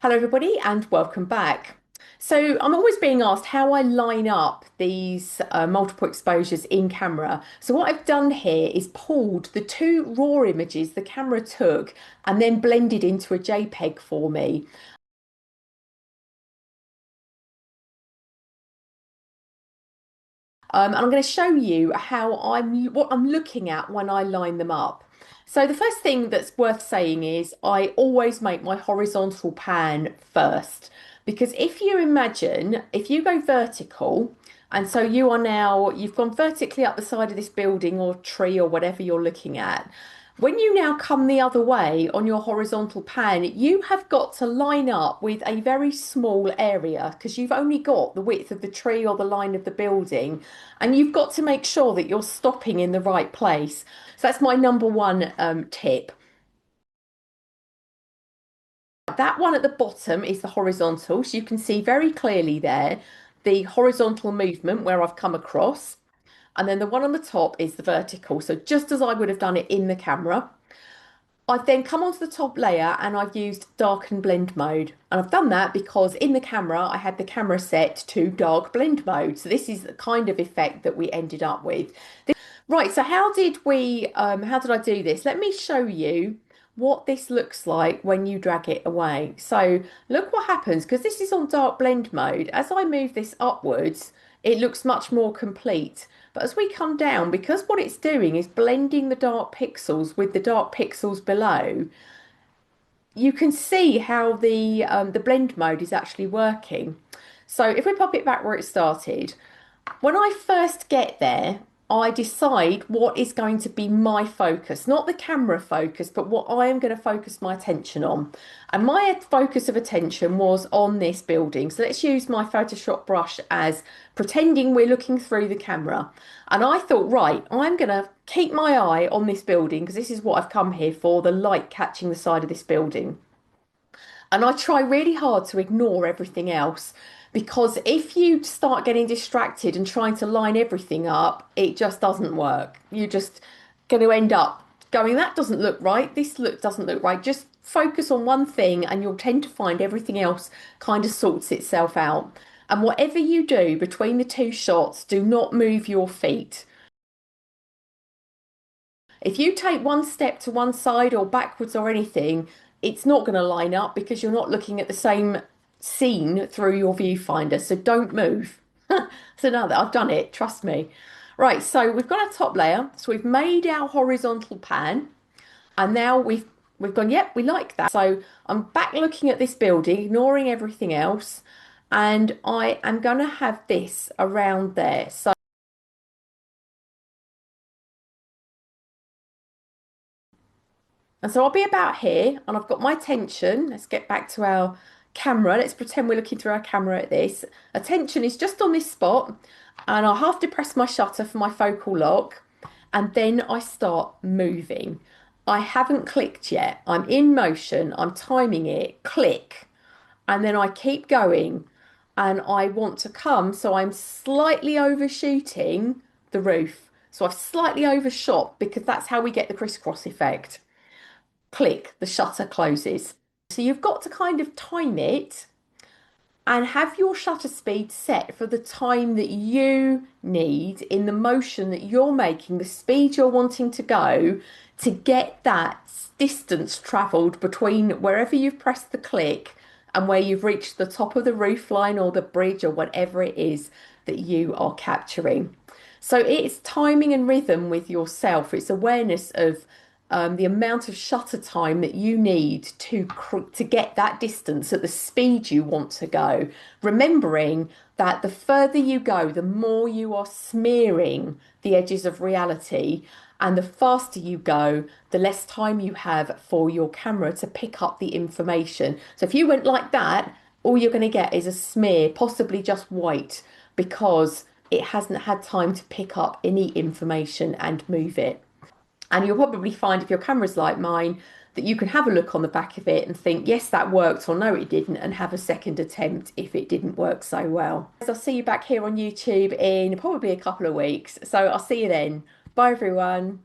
Hello, everybody, and welcome back. So, I'm always being asked how I line up these multiple exposures in camera. So, what I've done here is pulled the two raw images the camera took and then blended into a JPEG for me. And I'm going to show you what I'm looking at when I line them up. So, the first thing that's worth saying is I always make my horizontal pan first. Because if you go vertical, and so you've gone vertically up the side of this building or tree or whatever you're looking at. When you now come the other way on your horizontal pan, you have got to line up with a very small area because you've only got the width of the tree or the line of the building, and you've got to make sure that you're stopping in the right place. So that's my number one tip. That one at the bottom is the horizontal, so you can see very clearly there the horizontal movement where I've come across. And then the one on the top is the vertical. So just as I would have done it in the camera. I've then come onto the top layer and I've used dark and blend mode. And I've done that because in the camera, I had the camera set to dark blend mode. So this is the kind of effect that we ended up with. Right, so how did I do this? Let me show you what this looks like when you drag it away. So look what happens, because this is on dark blend mode. As I move this upwards, it looks much more complete. But as we come down, because what it's doing is blending the dark pixels with the dark pixels below, you can see how the blend mode is actually working. So if we pop it back where it started, when I first get there, I decide what is going to be my focus, not the camera focus, but what I am going to focus my attention on. And my focus of attention was on this building. So let's use my Photoshop brush as pretending we're looking through the camera. And I thought, right, I'm going to keep my eye on this building because this is what I've come here for, the light catching the side of this building. And I try really hard to ignore everything else because if you start getting distracted and trying to line everything up, it just doesn't work. You're just going to end up going, that doesn't look right. This look doesn't look right. Just focus on one thing and you'll tend to find everything else kind of sorts itself out. And whatever you do between the two shots, do not move your feet. If you take one step to one side or backwards or anything, it's not going to line up because you're not looking at the same scene through your viewfinder. So don't move. So now that I've done it, trust me. Right, so we've got our top layer. So we've made our horizontal pan, and now we've gone, yep, we like that. So I'm back looking at this building, ignoring everything else, and I am going to have this around there. And so I'll be about here and I've got my attention. Let's get back to our camera. Let's pretend we're looking through our camera at this. Attention is just on this spot and I'll half depress my shutter for my focal lock and then I start moving. I haven't clicked yet. I'm in motion. I'm timing it. Click. And then I keep going and I want to come. So I'm slightly overshooting the roof. So I've slightly overshot because that's how we get the crisscross effect. Click, the shutter closes. So you've got to kind of time it and have your shutter speed set for the time that you need in the motion that you're making, the speed you're wanting to go to get that distance travelled between wherever you've pressed the click and where you've reached the top of the roof line or the bridge or whatever it is that you are capturing. So it's timing and rhythm with yourself. It's awareness of the amount of shutter time that you need to get that distance at the speed you want to go. Remembering that the further you go, the more you are smearing the edges of reality, and the faster you go, the less time you have for your camera to pick up the information. So if you went like that, all you're going to get is a smear, possibly just white, because it hasn't had time to pick up any information and move it. And you'll probably find if your camera's like mine that you can have a look on the back of it and think, yes, that worked, or no, it didn't, and have a second attempt if it didn't work so well. So I'll see you back here on YouTube in probably a couple of weeks. So I'll see you then. Bye, everyone.